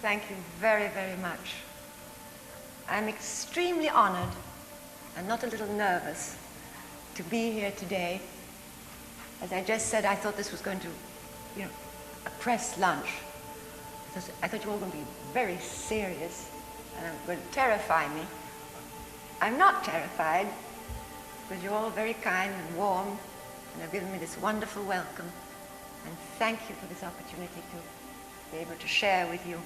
Thank you very, very much. I'm extremely honored and not a little nervous to be here today. As I just said, I thought this was going to, a press lunch. I thought you were all going to be very serious and going to terrify me. I'm not terrified because you're all very kind and warm and have given me this wonderful welcome. And thank you for this opportunity to be able to share with you.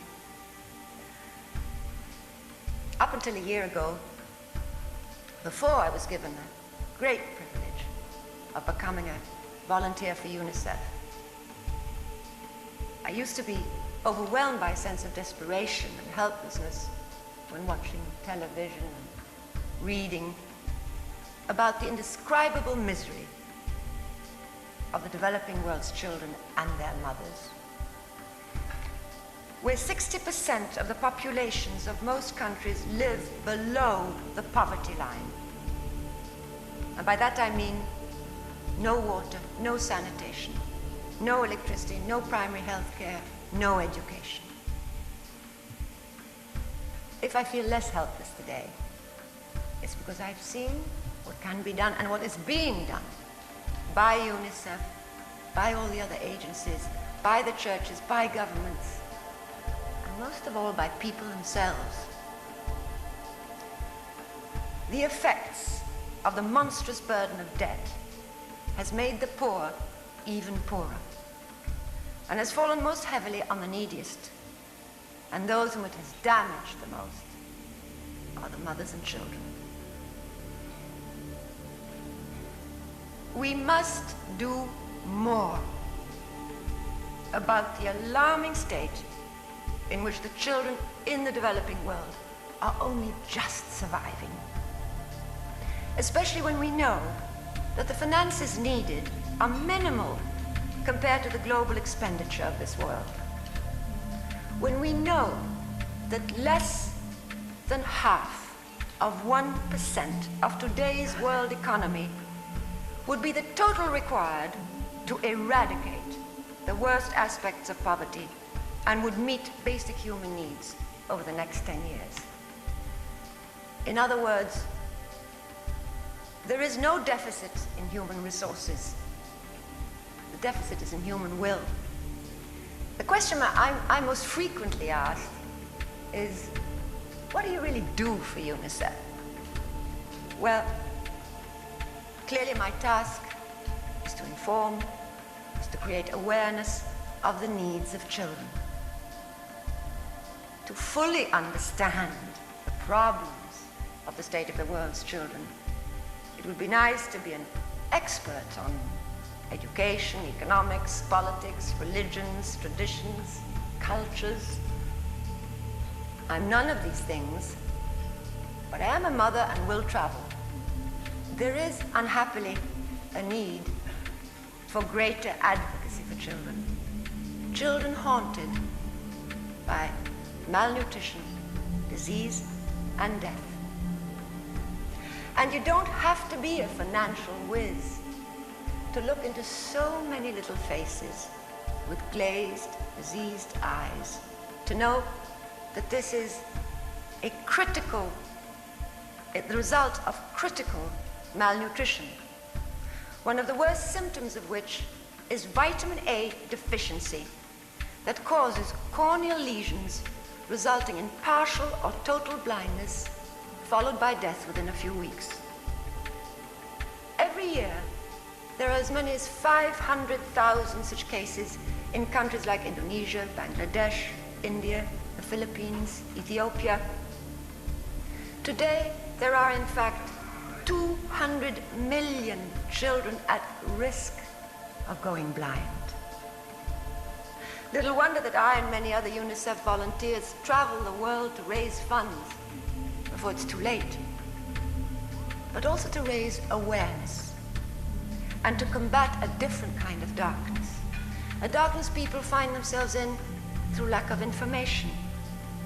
Up until a year ago, before I was given the great privilege of becoming a volunteer for UNICEF, I used to be overwhelmed by a sense of desperation and helplessness when watching television and reading about the indescribable misery of the developing world's children and their mothers. Where 60% of the populations of most countries live below the poverty line. And by that I mean no water, no sanitation, no electricity, no primary health care, no education. If I feel less helpless today, it's because I've seen what can be done and what is being done by UNICEF, by all the other agencies, by the churches, by governments, and most of all by people themselves. The effects of the monstrous burden of debt has made the poor even poorer and has fallen most heavily on the neediest, and those whom it has damaged the most are the mothers and children. We must do more about the alarming state in which the children in the developing world are only just surviving. Especially when we know that the finances needed are minimal compared to the global expenditure of this world. When we know that less than half of 1% of today's world economy would be the total required to eradicate the worst aspects of poverty and would meet basic human needs over the next 10 years. In other words, there is no deficit in human resources. The deficit is in human will. The question I'm most frequently asked is, what do you really do for UNICEF? Well, clearly my task is to inform, is to create awareness of the needs of children, to fully understand the problems of the state of the world's children. It would be nice to be an expert on education, economics, politics, religions, traditions, cultures. I'm none of these things, but I am a mother and will travel. There is, unhappily, a need for greater advocacy for children. Children haunted by malnutrition, disease, and death. And you don't have to be a financial whiz to look into so many little faces with glazed, diseased eyes to know that this is the result of critical malnutrition, one of the worst symptoms of which is vitamin A deficiency that causes corneal lesions resulting in partial or total blindness, followed by death within a few weeks. Every year, there are as many as 500,000 such cases in countries like Indonesia, Bangladesh, India, the Philippines, Ethiopia. Today, there are in fact 200 million children at risk of going blind. Little wonder that I and many other UNICEF volunteers travel the world to raise funds before it's too late, but also to raise awareness and to combat a different kind of darkness, a darkness people find themselves in through lack of information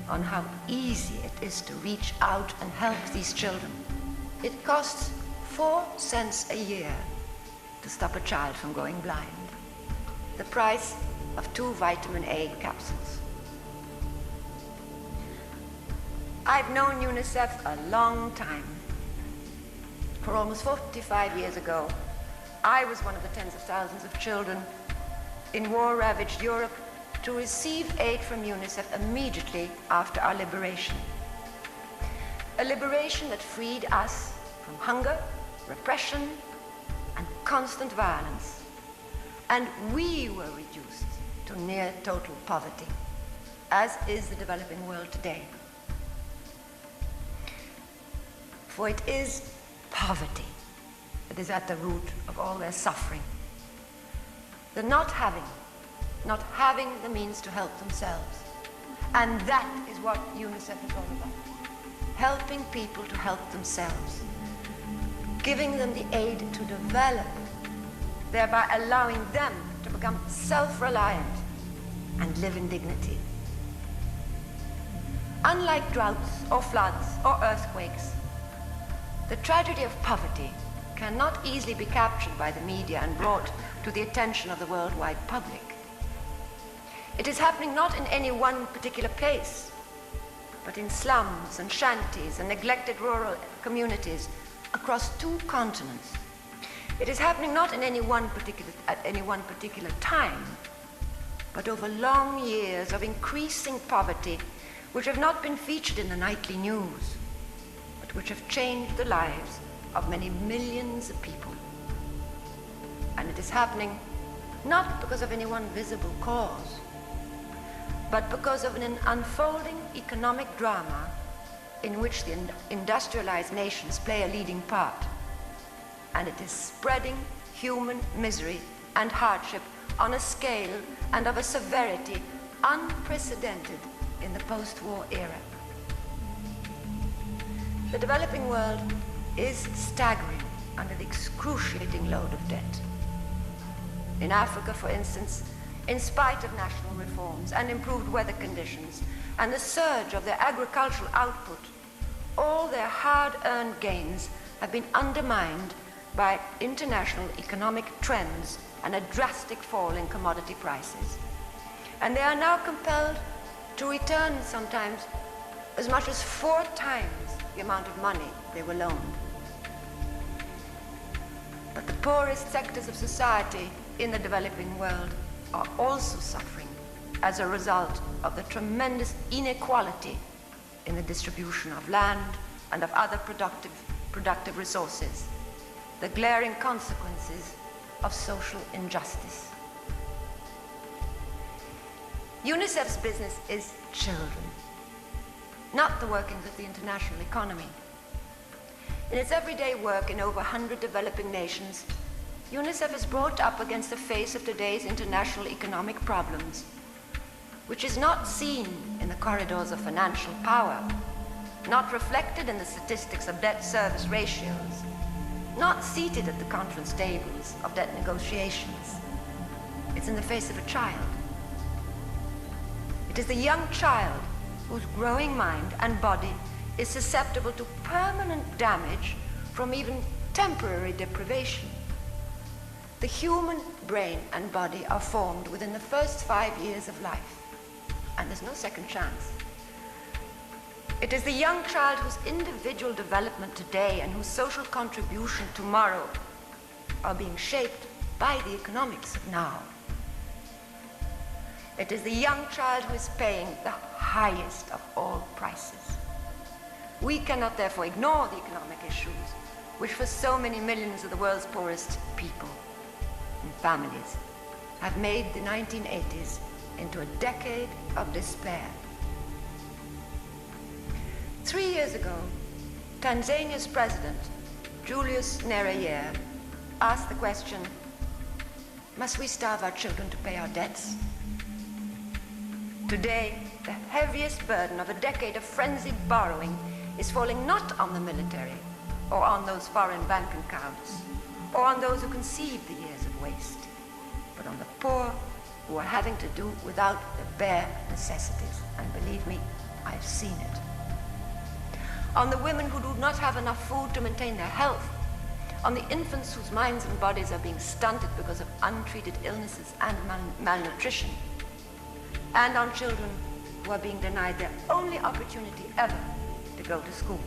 on how easy it is to reach out and help these children. It costs 4 cents a year to stop a child from going blind, the price of 2 vitamin A capsules. I've known UNICEF a long time. For almost 45 years ago, I was one of the tens of thousands of children in war-ravaged Europe to receive aid from UNICEF immediately after our liberation. A liberation that freed us from hunger, repression, and constant violence. And we were reduced to near total poverty, as is the developing world today. For it is poverty that is at the root of all their suffering. The not having the means to help themselves. And that is what UNICEF is all about. Helping people to help themselves. Giving them the aid to develop, thereby allowing them to become self-reliant and live in dignity. Unlike droughts or floods or earthquakes, the tragedy of poverty cannot easily be captured by the media and brought to the attention of the worldwide public. It is happening not in any one particular place, but in slums and shanties and neglected rural communities across 2 continents. It is happening not in at any one particular time, but over long years of increasing poverty, which have not been featured in the nightly news, but which have changed the lives of many millions of people. And it is happening not because of any one visible cause, but because of an unfolding economic drama in which the industrialized nations play a leading part. And it is spreading human misery and hardship on a scale and of a severity unprecedented in the post-war era. The developing world is staggering under the excruciating load of debt. In Africa, for instance, in spite of national reforms and improved weather conditions and the surge of their agricultural output, all their hard-earned gains have been undermined by international economic trends and a drastic fall in commodity prices. And they are now compelled to return sometimes as much as 4 times the amount of money they were loaned. But the poorest sectors of society in the developing world are also suffering as a result of the tremendous inequality in the distribution of land and of other productive resources, the glaring consequences of social injustice. UNICEF's business is children, not the workings of the international economy. In its everyday work in over 100 developing nations, UNICEF is brought up against the face of today's international economic problems, which is not seen in the corridors of financial power, not reflected in the statistics of debt service ratios, not seated at the conference tables of debt negotiations. It's in the face of a child. It is the young child whose growing mind and body is susceptible to permanent damage from even temporary deprivation. The human brain and body are formed within the first 5 years of life, and there's no second chance. It is the young child whose individual development today and whose social contribution tomorrow are being shaped by the economics of now. It is the young child who is paying the highest of all prices. We cannot therefore ignore the economic issues, which for so many millions of the world's poorest people and families have made the 1980s into a decade of despair. 3 years ago, Tanzania's president, Julius Nyerere, asked the question, must we starve our children to pay our debts? Today, the heaviest burden of a decade of frenzied borrowing is falling not on the military or on those foreign bank accounts or on those who conceived the years of waste, but on the poor who are having to do without the bare necessities. And believe me, I've seen it. On the women who do not have enough food to maintain their health, on the infants whose minds and bodies are being stunted because of untreated illnesses and malnutrition, and on children who are being denied their only opportunity ever go to school.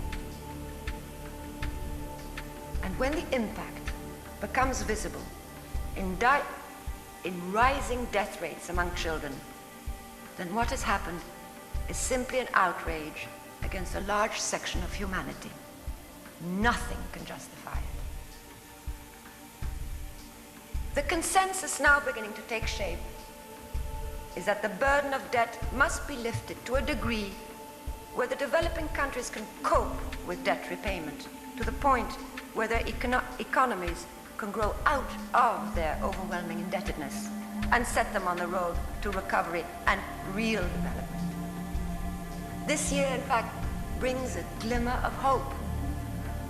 And when the impact becomes visible in rising death rates among children, then what has happened is simply an outrage against a large section of humanity. Nothing can justify it. The consensus now beginning to take shape is that the burden of debt must be lifted to a degree where the developing countries can cope with debt repayment to the point where their economies can grow out of their overwhelming indebtedness and set them on the road to recovery and real development. This year, in fact, brings a glimmer of hope.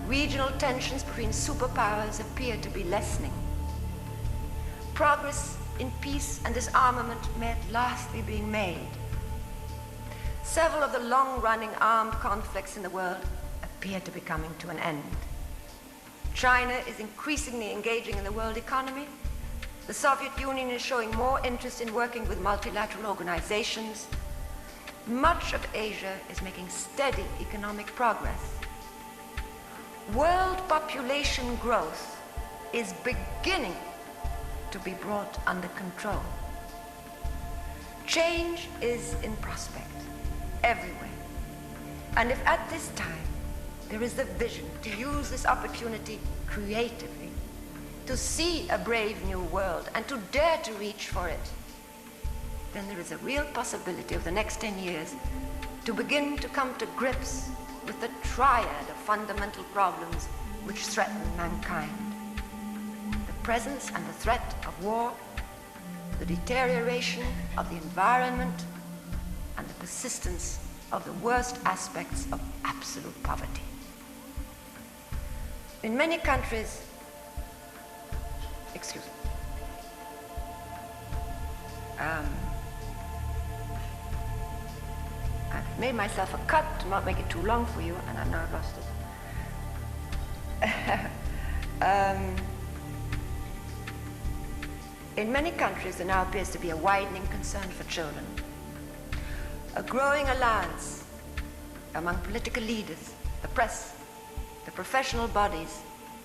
Regional tensions between superpowers appear to be lessening. Progress in peace and disarmament may at last be being made. Several of the long-running armed conflicts in the world appear to be coming to an end. China is increasingly engaging in the world economy. The Soviet Union is showing more interest in working with multilateral organizations. Much of Asia is making steady economic progress. World population growth is beginning to be brought under control. Change is in prospect everywhere. And if at this time there is the vision to use this opportunity creatively, to see a brave new world and to dare to reach for it, then there is a real possibility of the next 10 years to begin to come to grips with the triad of fundamental problems which threaten mankind. The presence and the threat of war, the deterioration of the environment, and the persistence of the worst aspects of absolute poverty. In many countries, I've made myself a cut to not make it too long for you, and I've now lost it. In many countries, there now appears to be a widening concern for children, a growing alliance among political leaders, the press, the professional bodies,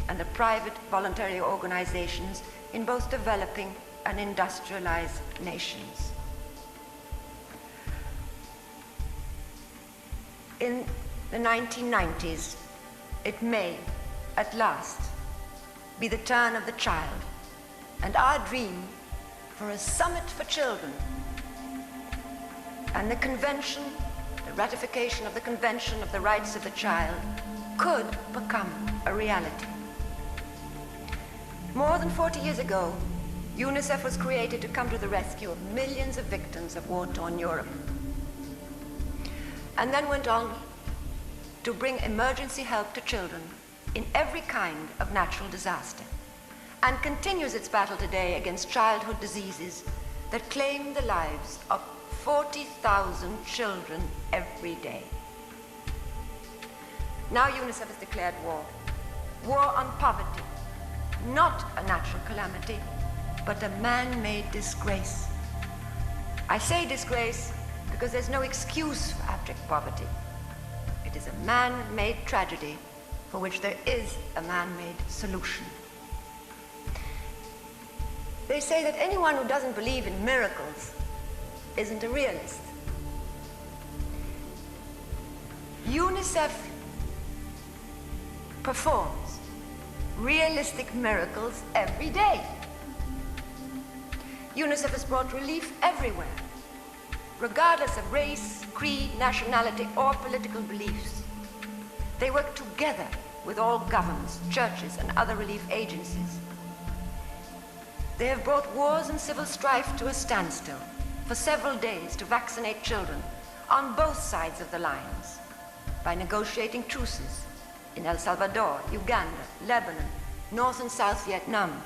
and the private voluntary organizations in both developing and industrialized nations. In the 1990s, it may, at last, be the turn of the child, and our dream for a summit for children and the convention, the ratification of the Convention of the Rights of the Child, could become a reality. More than 40 years ago, UNICEF was created to come to the rescue of millions of victims of war-torn Europe, and then went on to bring emergency help to children in every kind of natural disaster, and continues its battle today against childhood diseases that claim the lives of 40,000 children every day. Now UNICEF has declared war. War on poverty, not a natural calamity, but a man-made disgrace. I say disgrace because there's no excuse for abject poverty. It is a man-made tragedy for which there is a man-made solution. They say that anyone who doesn't believe in miracles isn't a realist. UNICEF performs realistic miracles every day. UNICEF has brought relief everywhere, regardless of race, creed, nationality, or political beliefs. They work together with all governments, churches, and other relief agencies. They have brought wars and civil strife to a standstill for several days to vaccinate children on both sides of the lines by negotiating truces in El Salvador, Uganda, Lebanon, North and South Vietnam.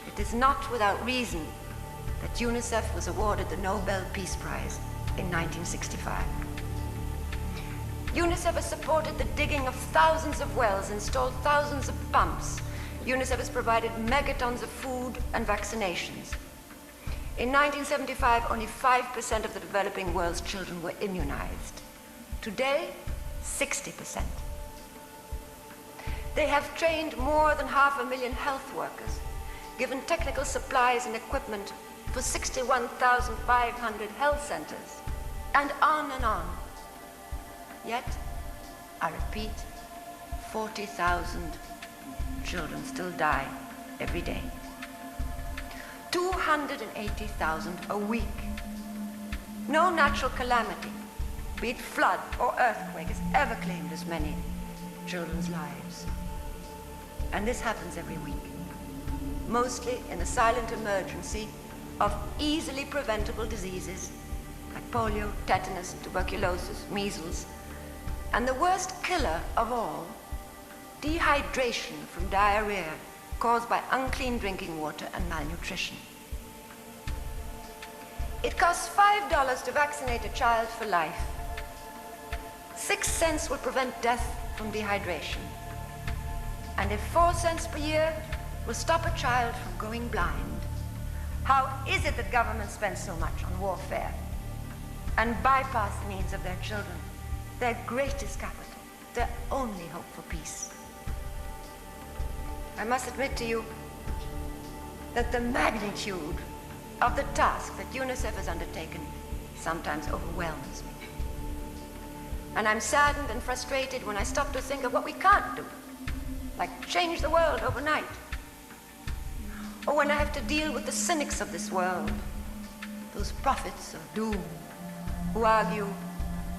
It is not without reason that UNICEF was awarded the Nobel Peace Prize in 1965. UNICEF has supported the digging of thousands of wells, installed thousands of pumps. UNICEF has provided megatons of food and vaccinations. In 1975, only 5% of the developing world's children were immunized. Today, 60%. They have trained more than 500,000 health workers, given technical supplies and equipment for 61,500 health centers, and on and on. Yet, I repeat, 40,000 children still die every day. 280,000 a week. No natural calamity, be it flood or earthquake, has ever claimed as many children's lives. And this happens every week, mostly in the silent emergency of easily preventable diseases like polio, tetanus, tuberculosis, measles, and the worst killer of all, dehydration from diarrhea caused by unclean drinking water and malnutrition. It costs $5 to vaccinate a child for life. 6 cents will prevent death from dehydration. And if 4 cents per year will stop a child from going blind, how is it that governments spend so much on warfare and bypass the needs of their children, their greatest capital, their only hope for peace? I must admit to you that the magnitude of the task that UNICEF has undertaken sometimes overwhelms me. And I'm saddened and frustrated when I stop to think of what we can't do, like change the world overnight. Or when I have to deal with the cynics of this world, those prophets of doom, who argue,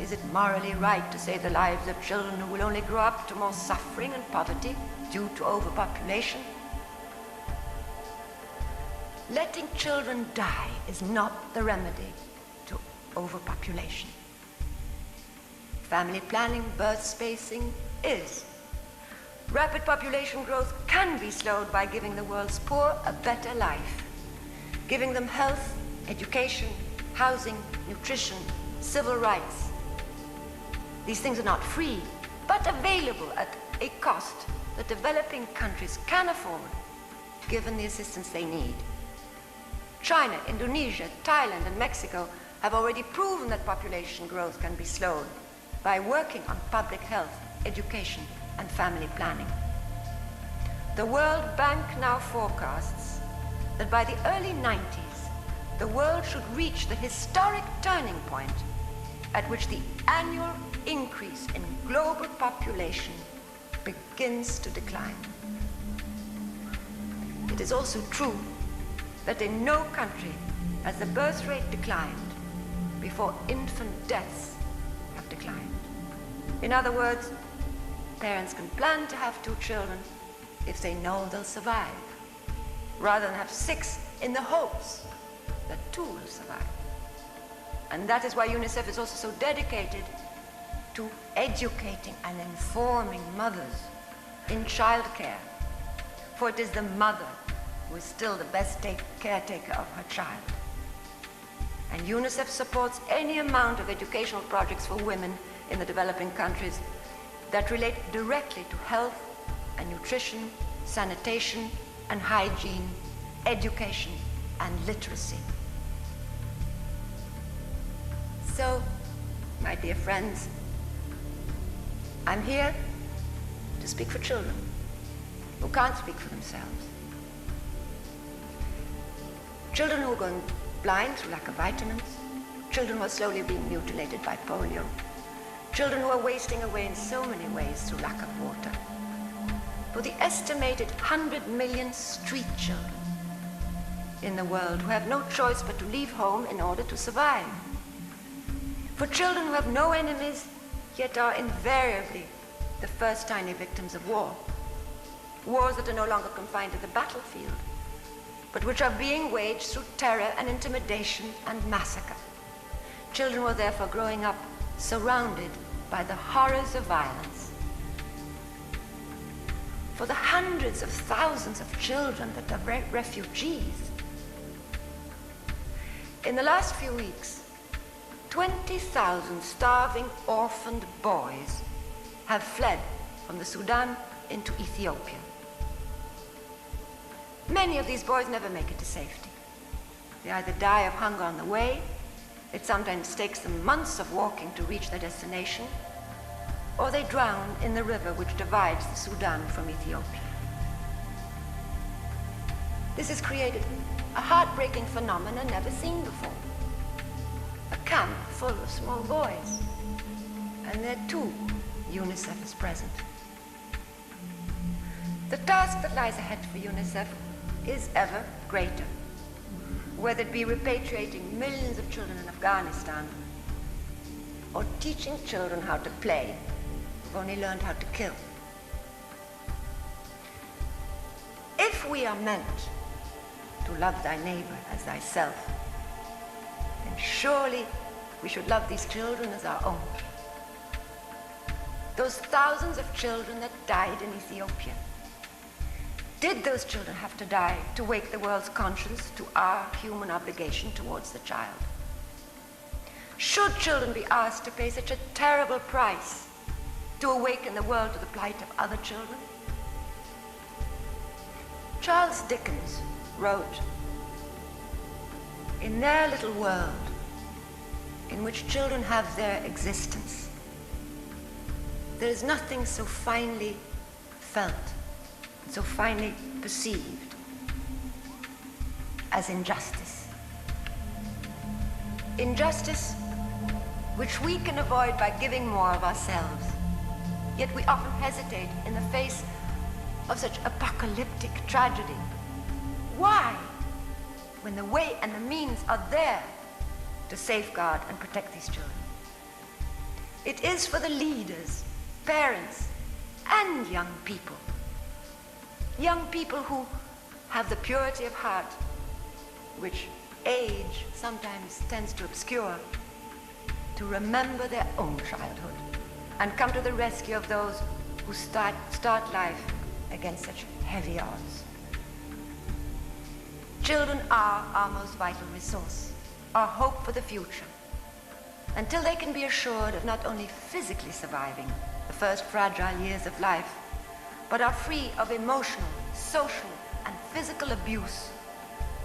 is it morally right to save the lives of children who will only grow up to more suffering and poverty due to overpopulation? Letting children die is not the remedy to overpopulation. Family planning, birth spacing is. Rapid population growth can be slowed by giving the world's poor a better life, giving them health, education, housing, nutrition, civil rights. These things are not free, but available at a cost that developing countries can afford, given the assistance they need. China, Indonesia, Thailand, and Mexico have already proven that population growth can be slowed by working on public health, education, and family planning. The World Bank now forecasts that by the early 90s, the world should reach the historic turning point at which the annual increase in global population begins to decline. It is also true that in no country has the birth rate declined before infant deaths have declined. In other words, parents can plan to have 2 children if they know they'll survive, rather than have 6 in the hopes that 2 will survive. And that is why UNICEF is also so dedicated to educating and informing mothers in childcare, for it is the mother who is still the best caretaker of her child. And UNICEF supports any amount of educational projects for women in the developing countries that relate directly to health and nutrition, sanitation and hygiene, education and literacy. So, my dear friends, I'm here to speak for children who can't speak for themselves. Children who are going blind through lack of vitamins, children who are slowly being mutilated by polio, children who are wasting away in so many ways through lack of water. For the estimated 100 million street children in the world who have no choice but to leave home in order to survive. For children who have no enemies, yet are invariably the first tiny victims of war. Wars that are no longer confined to the battlefield, but which are being waged through terror and intimidation and massacre. Children were therefore growing up surrounded by the horrors of violence. For the hundreds of thousands of children that are refugees. In the last few weeks, 20,000 starving orphaned boys have fled from the Sudan into Ethiopia. Many of these boys never make it to safety. They either die of hunger on the way, it sometimes takes them months of walking to reach their destination, or they drown in the river which divides the Sudan from Ethiopia. This has created a heartbreaking phenomenon never seen before. A camp full of small boys, and there too UNICEF is present. The task that lies ahead for UNICEF is ever greater, whether it be repatriating millions of children in Afghanistan or teaching children how to play who've only learned how to kill. If we are meant to love thy neighbor as thyself, then surely we should love these children as our own. Those thousands of children that died in Ethiopia, did those children have to die to wake the world's conscience to our human obligation towards the child? Should children be asked to pay such a terrible price to awaken the world to the plight of other children? Charles Dickens wrote, "In their little world, in which children have their existence, there is nothing so finely felt, so finely perceived as injustice. Injustice which we can avoid by giving more of ourselves, yet we often hesitate in the face of such apocalyptic tragedy. Why? When the way and the means are there to safeguard and protect these children. It is for the leaders, parents, and young people who have the purity of heart, which age sometimes tends to obscure, to remember their own childhood and come to the rescue of those who start life against such heavy odds. Children are our most vital resource, our hope for the future, until they can be assured of not only physically surviving the first fragile years of life, but are free of emotional, social, and physical abuse.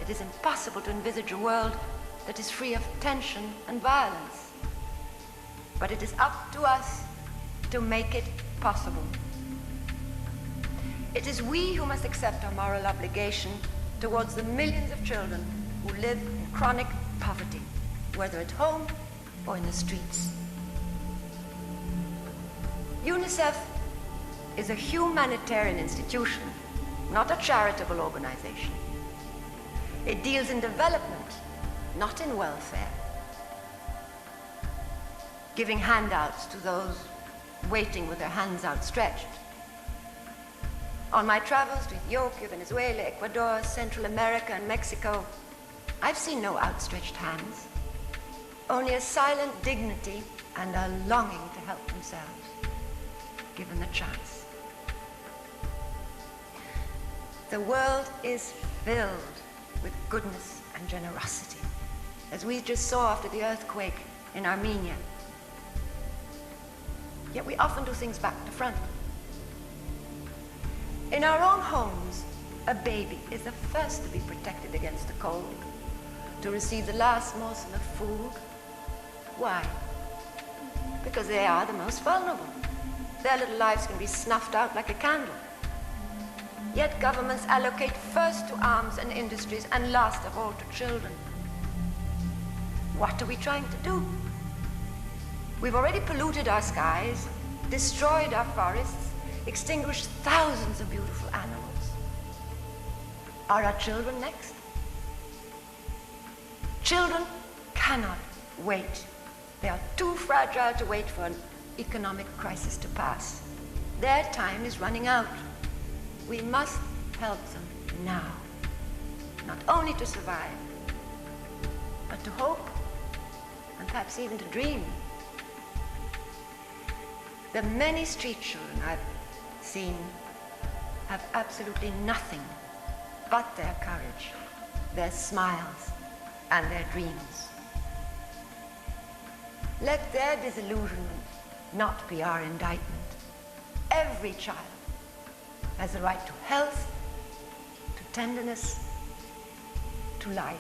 It is impossible to envisage a world that is free of tension and violence. But it is up to us to make it possible. It is we who must accept our moral obligation towards the millions of children who live in chronic poverty, whether at home or in the streets. UNICEF is a humanitarian institution, not a charitable organization. It deals in development, not in welfare, giving handouts to those waiting with their hands outstretched. On my travels to Ethiopia, Venezuela, Ecuador, Central America, and Mexico, I've seen no outstretched hands, only a silent dignity and a longing to help themselves, given the chance. The world is filled with goodness and generosity, as we just saw after the earthquake in Armenia. Yet we often do things back to front. In our own homes, a baby is the first to be protected against the cold, to receive the last morsel of food. Why? Because they are the most vulnerable. Their little lives can be snuffed out like a candle. Yet governments allocate first to arms and industries and last of all to children. What are we trying to do? We've already polluted our skies, destroyed our forests, extinguished thousands of beautiful animals. Are our children next? Children cannot wait. They are too fragile to wait for an economic crisis to pass. Their time is running out. We must help them now, not only to survive, but to hope, and perhaps even to dream. The many street children I've seen have absolutely nothing but their courage, their smiles, and their dreams. Let their disillusionment not be our indictment. Every child has the right to health, to tenderness, to life.